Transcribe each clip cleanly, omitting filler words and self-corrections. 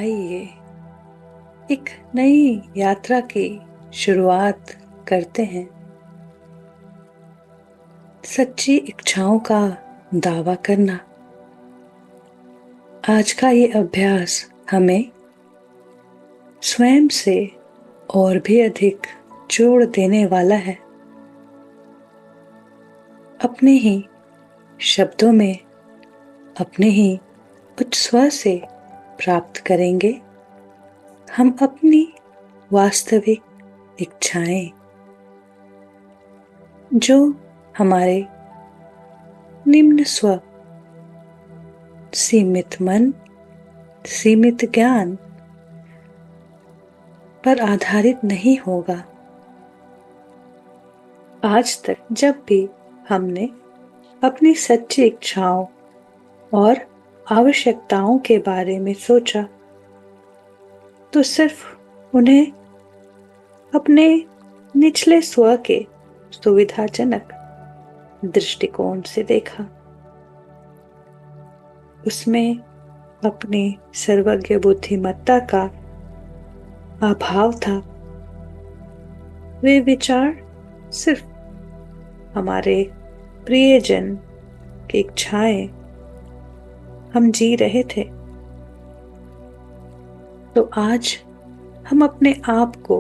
आइए एक नई यात्रा की शुरुआत करते हैं। सच्ची इच्छाओं का दावा करना। आज का ये अभ्यास हमें स्वयं से और भी अधिक जोड़ देने वाला है। अपने ही शब्दों में अपने ही उच्च स्वर से प्राप्त करेंगे हम अपनी वास्तविक इच्छाएं, जो हमारे निम्न स्व, सीमित मन, सीमित ज्ञान पर आधारित नहीं होगा। आज तक जब भी हमने अपनी सच्ची इच्छाओं और आवश्यकताओं के बारे में सोचा, तो सिर्फ उन्हें अपने निचले स्व के सुविधाजनक दृष्टिकोण से देखा। उसमें अपनी सर्वज्ञ बुद्धिमत्ता का अभाव था। वे विचार सिर्फ हमारे प्रियजन की इच्छाएं हम जी रहे थे। तो आज हम अपने आप को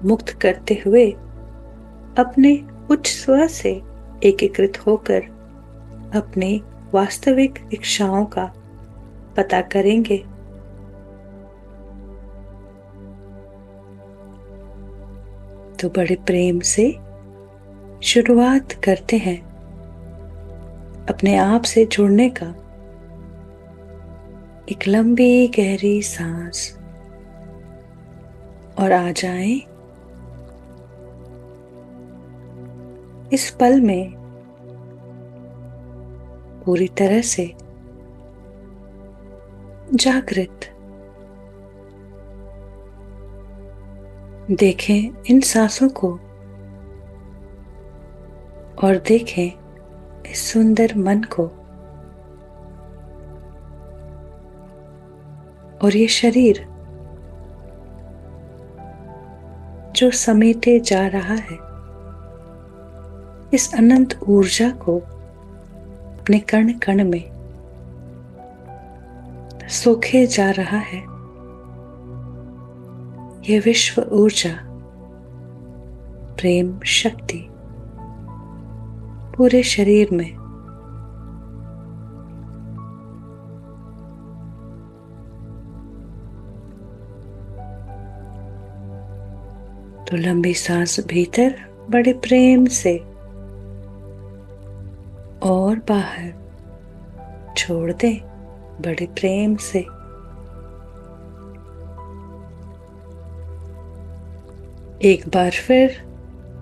मुक्त करते हुए अपने उच्च स्व से एकीकृत होकर अपनी वास्तविक इच्छाओं का पता करेंगे। तो बड़े प्रेम से शुरुआत करते हैं अपने आप से जुड़ने का। एक लंबी गहरी सांस और आ जाएं इस पल में पूरी तरह से जागृत। देखें इन सांसों को और देखें इस सुंदर मन को और ये शरीर जो समेटे जा रहा है, इस अनंत ऊर्जा को अपने कण कण में सोखे जा रहा है। यह विश्व ऊर्जा, प्रेम शक्ति पूरे शरीर में तो लंबी सांस भीतर बड़े प्रेम से और बाहर छोड़ दें बड़े प्रेम से। एक बार फिर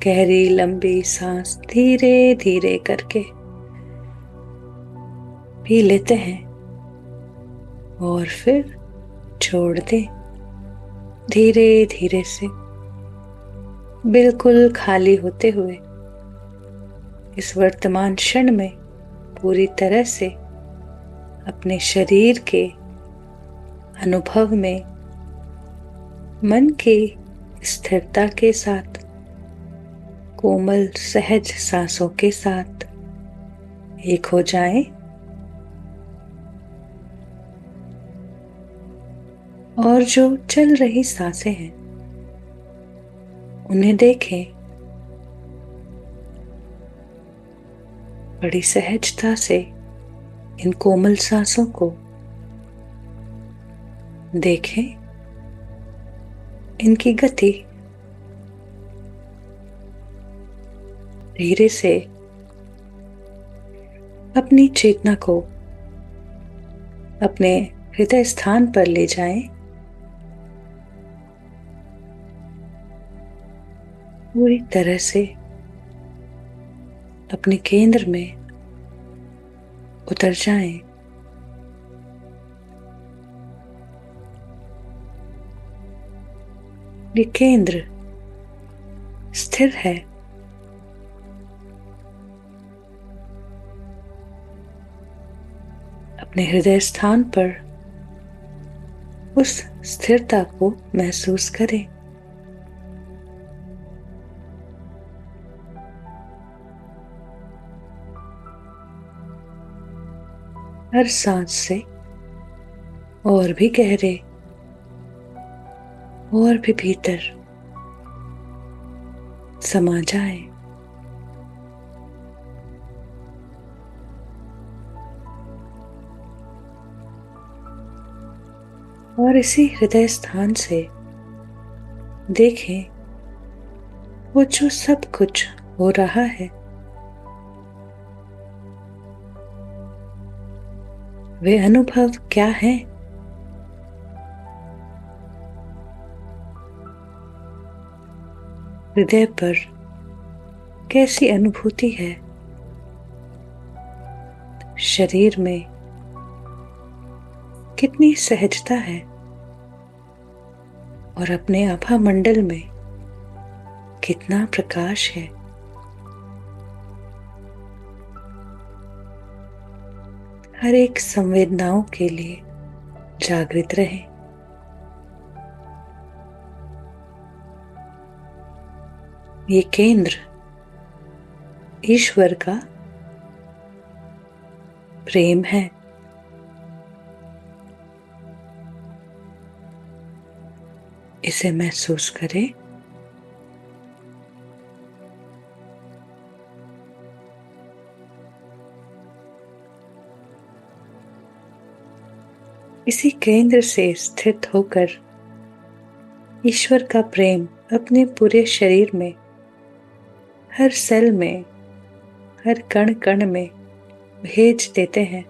गहरी लंबी सांस धीरे धीरे करके पी लेते हैं और फिर छोड़ दें धीरे धीरे से, बिल्कुल खाली होते हुए इस वर्तमान क्षण में पूरी तरह से अपने शरीर के अनुभव में मन की स्थिरता के साथ, कोमल सहज सांसों के साथ एक हो जाएं और जो चल रही सांसें हैं उन्हें देखें। बड़ी सहजता से इन कोमल सांसों को देखें, इनकी गति। धीरे से अपनी चेतना को अपने हृदय स्थान पर ले जाएं। पूरी तरह से अपने केंद्र में उतर जाएं। ये केंद्र स्थिर है। अपने हृदय स्थान पर उस स्थिरता को महसूस करें। हर सांस से और भी गहरे और भी भीतर समा जाए। और इसी हृदय स्थान से देखें वो जो सब कुछ हो रहा है, वे अनुभव क्या है। हृदय पर कैसी अनुभूति है, शरीर में कितनी सहजता है, और अपने आभा मंडल में कितना प्रकाश है। हर एक संवेदनाओं के लिए जागृत रहें। ये केंद्र ईश्वर का प्रेम है। इसे महसूस करें। इसी केंद्र से स्थित होकर ईश्वर का प्रेम अपने पूरे शरीर में, हर सेल में, हर कण कण में भेज देते हैं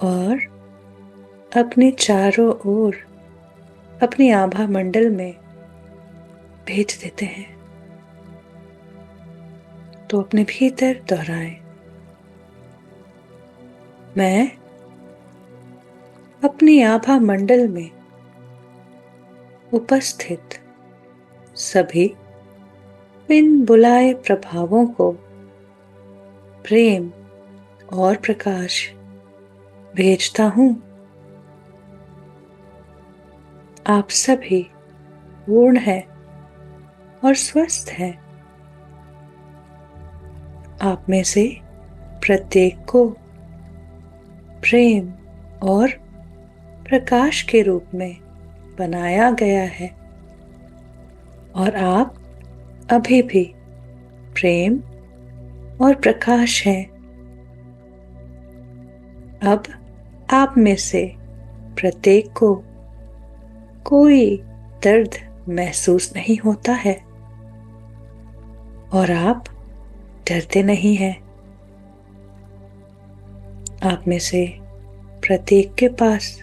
और अपने चारों ओर अपनी आभा मंडल में भेज देते हैं। तो अपने भीतर दोहराएं, मैं अपनी आभा मंडल में उपस्थित सभी बिन बुलाए प्रभावों को प्रेम और प्रकाश भेजता हूं। आप सभी पूर्ण हैं और स्वस्थ हैं। आप में से प्रत्येक को प्रेम और प्रकाश के रूप में बनाया गया है, और आप अभी भी प्रेम और प्रकाश हैं। अब आप में से प्रत्येक को कोई दर्द महसूस नहीं होता है और आप डरते नहीं हैं। आप में से प्रत्येक के पास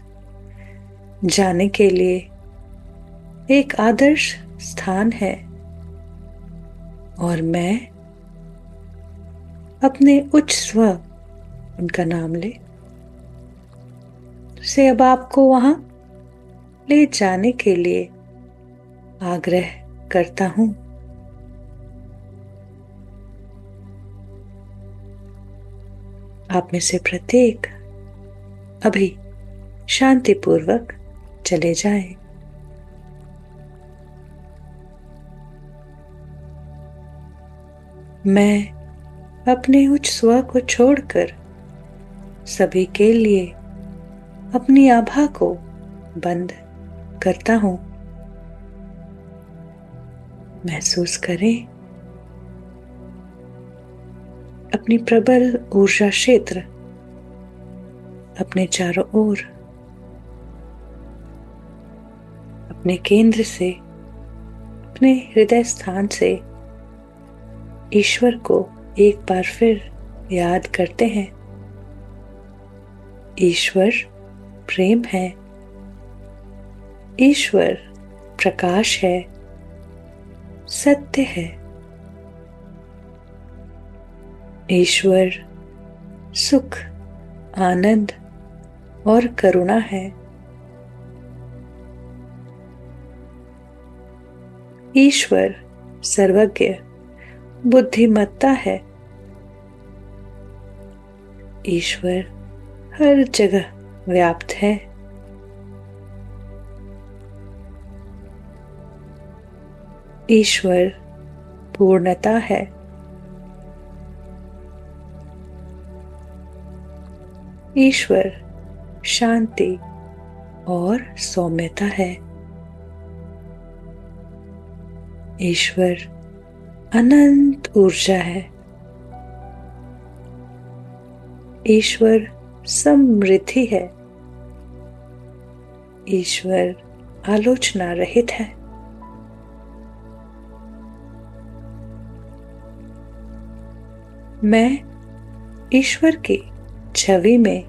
जाने के लिए एक आदर्श स्थान है, और मैं अपने उच्च स्व, उनका नाम ले, से अब आपको वहां ले जाने के लिए आग्रह करता हूं। आप में से प्रत्येक अभी शांतिपूर्वक चले जाएं। मैं अपने उच्च स्व को छोड़कर सभी के लिए अपनी आभा को बंद करता हूं। महसूस करें अपनी प्रबल ऊर्जा क्षेत्र अपने चारों ओर, अपने केंद्र से, अपने हृदय स्थान से ईश्वर को एक बार फिर याद करते हैं। ईश्वर प्रेम है, ईश्वर प्रकाश है, सत्य है, ईश्वर सुख, आनंद और करुणा है। ईश्वर सर्वज्ञ बुद्धिमत्ता है। ईश्वर हर जगह व्याप्त है। ईश्वर पूर्णता है। ईश्वर शांति और सौम्यता है। ईश्वर अनंत ऊर्जा है। ईश्वर समृद्धि है। ईश्वर आलोचना रहित है। मैं ईश्वर की छवि में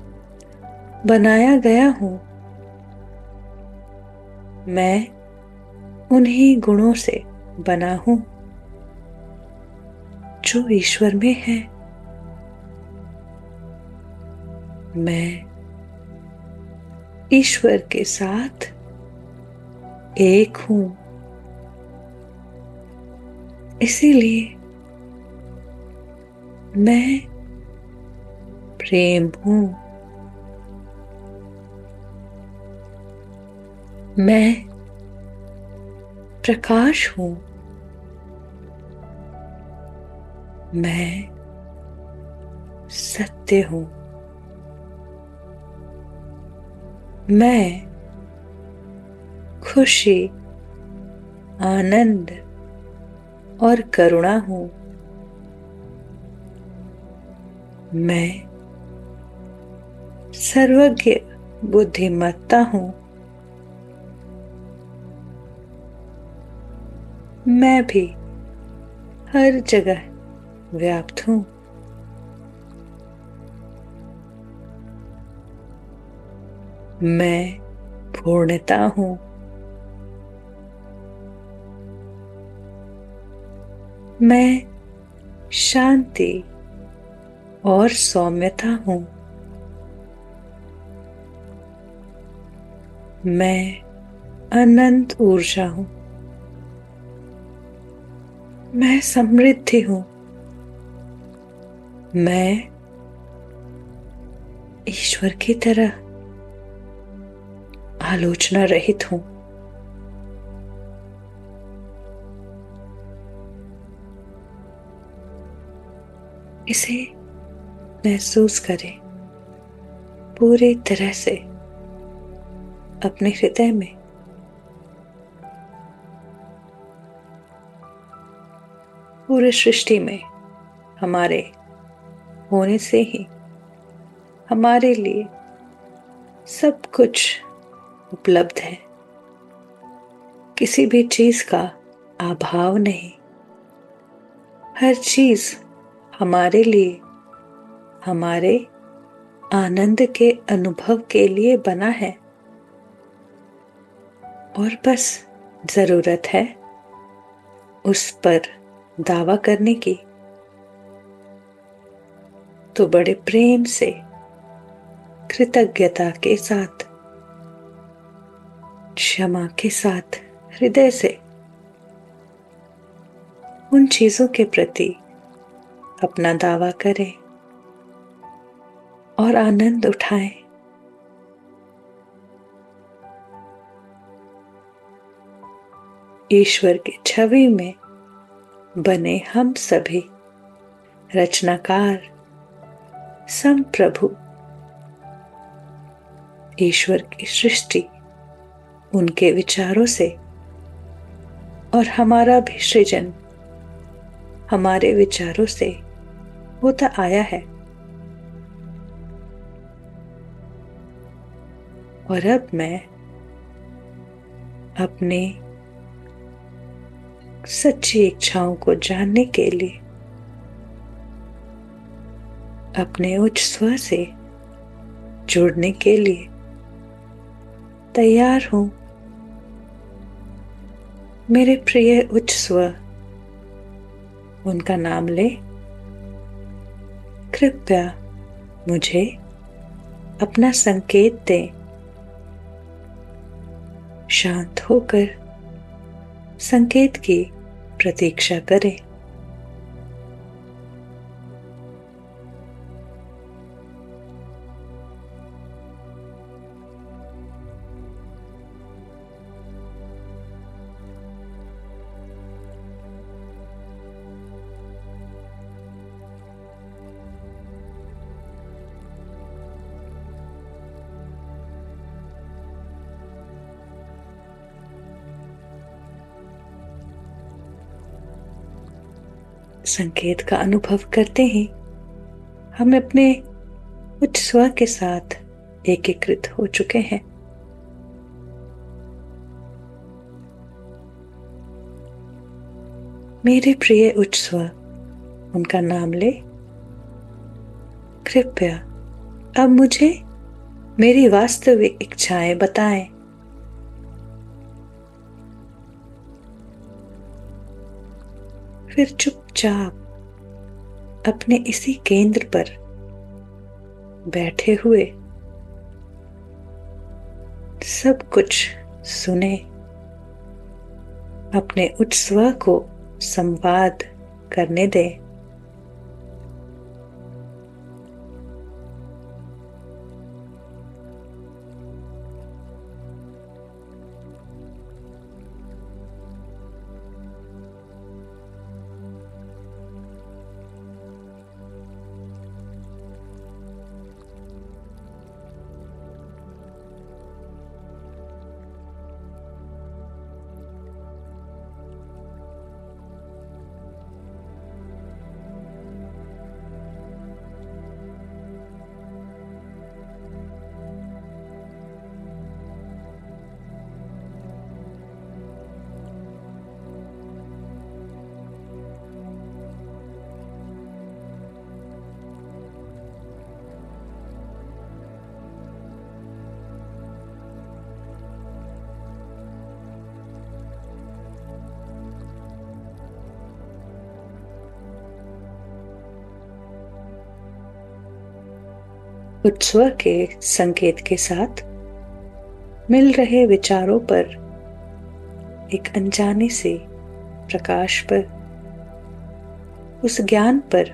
बनाया गया हूँ। मैं उन्हीं गुणों से बना हूँ जो ईश्वर में है। मैं ईश्वर के साथ एक हूँ। इसीलिए मैं प्रेम हूँ। मैं प्रकाश हूँ। मैं सत्य हूँ। मैं खुशी, आनंद और करुणा हूँ। मैं सर्वज्ञ बुद्धिमत्ता हूँ। मैं भी हर जगह व्याप्त हूँ। मैं पूर्णता हूँ। मैं शांति और सौम्यता हूँ। मैं अनंत ऊर्जा हूँ। मैं समृद्धि हूँ। मैं ईश्वर की तरह आलोचना रहित हूँ। इसे महसूस करें पूरी तरह से अपने हृदय में। पूरी सृष्टि में हमारे होने से ही हमारे लिए सब कुछ उपलब्ध है। किसी भी चीज का अभाव नहीं। हर चीज हमारे लिए, हमारे आनंद के अनुभव के लिए बना है। और बस जरूरत है उस पर दावा करने की। तो बड़े प्रेम से, कृतज्ञता के साथ, क्षमा के साथ, हृदय से उन चीजों के प्रति अपना दावा करें और आनंद उठाएं। ईश्वर की छवि में बने हम सभी रचनाकार संप्रभु, ईश्वर की सृष्टि उनके विचारों से और हमारा भी सृजन हमारे विचारों से होता आया है। और अब मैं अपने सच्ची इच्छाओं को जानने के लिए अपने उच्च स्व से जुड़ने के लिए तैयार हूं। मेरे प्रिय उच्च स्व, उनका नाम ले। कृपया मुझे अपना संकेत दें। शांत होकर संकेत की प्रतीक्षा करें। संकेत का अनुभव करते ही हम अपने उच्च स्वर के साथ एकीकृत हो चुके हैं। मेरे प्रिय उच्च स्वर, उनका नाम ले। कृपया अब मुझे मेरी वास्तविक इच्छाएं बताएं। फिर चुपचाप अपने इसी केंद्र पर बैठे हुए सब कुछ सुने, अपने उच्च स्वर को संवाद करने दें। उच्च स्वर के संकेत के साथ मिल रहे विचारों पर एक अनजाने से प्रकाश पर, उस ज्ञान पर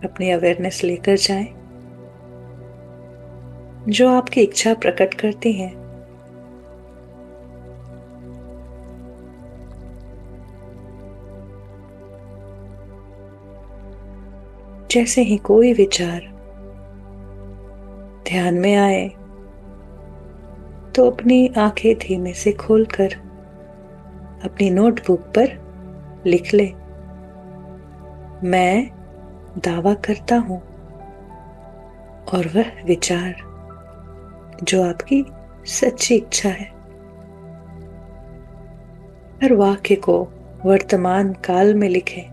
अपनी अवेयरनेस लेकर जाएं, जो आपकी इच्छा प्रकट करती हैं। जैसे ही कोई विचार ध्यान में आए तो अपनी आंखें धीमे से खोलकर अपनी नोटबुक पर लिख ले, मैं दावा करता हूं, और वह विचार जो आपकी सच्ची इच्छा है। हर वाक्य को वर्तमान काल में लिखें।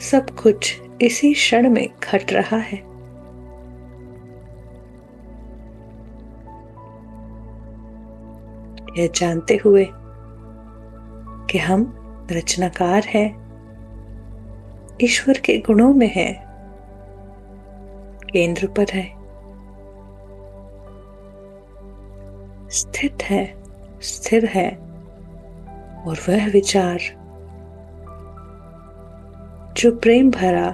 सब कुछ इसी क्षण में घट रहा है। यह जानते हुए कि हम रचनाकार हैं, ईश्वर के गुणों में हैं, केंद्र पर है, स्थित है, स्थिर है, और वह विचार जो प्रेम भरा,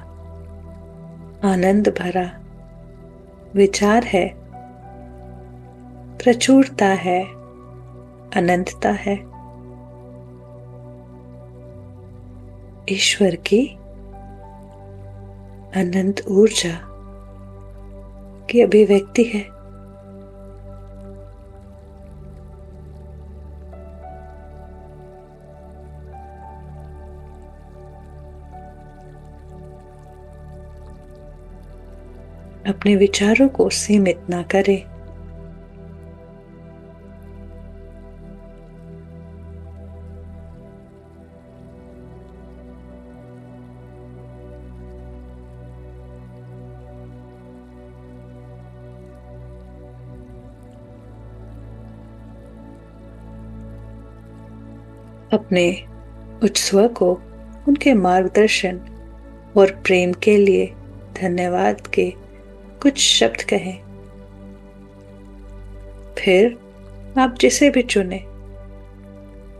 आनंद भरा विचार है, प्रचुरता है, अनंतता है, ईश्वर की अनंत ऊर्जा की अभिव्यक्ति है। अपने विचारों को सीमित ना करें। अपने उच्च स्वर को उनके मार्गदर्शन और प्रेम के लिए धन्यवाद के कुछ शब्द कहें। फिर आप जिसे भी चुने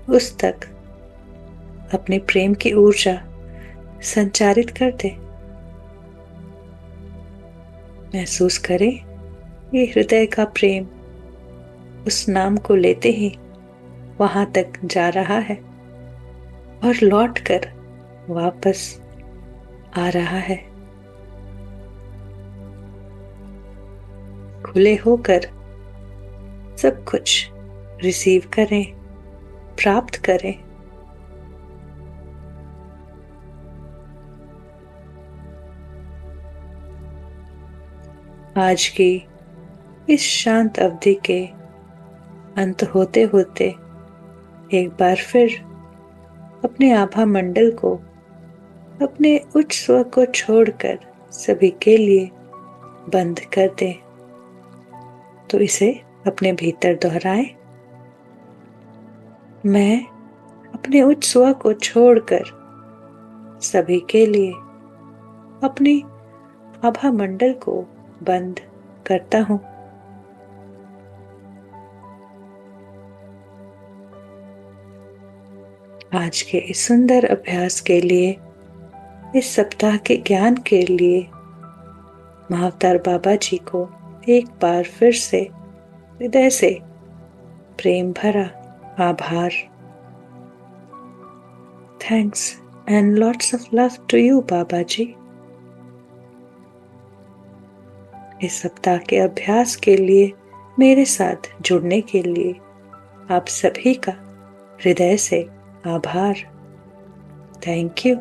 उस तक अपने प्रेम की ऊर्जा संचारित कर दें। महसूस करें ये हृदय का प्रेम उस नाम को लेते ही वहां तक जा रहा है और लौटकर वापस आ रहा है। खुले होकर सब कुछ रिसीव करें, प्राप्त करें। आज की इस शांत अवधि के अंत होते होते एक बार फिर अपने आभा मंडल को, अपने उच्च स्व को छोड़कर सभी के लिए बंद कर दें। तो इसे अपने भीतर दोहराएं। मैं अपने उच्च स्व को छोड़कर सभी के लिए अपनी आभा मंडल को बंद करता हूं। आज के इस सुंदर अभ्यास के लिए, इस सप्ताह के ज्ञान के लिए महाअवतार बाबा जी को एक बार फिर से हृदय से प्रेम भरा आभार। Thanks and lots of love to you बाबा जी। इस सप्ताह के अभ्यास के लिए मेरे साथ जुड़ने के लिए आप सभी का हृदय से आभार। Thank you.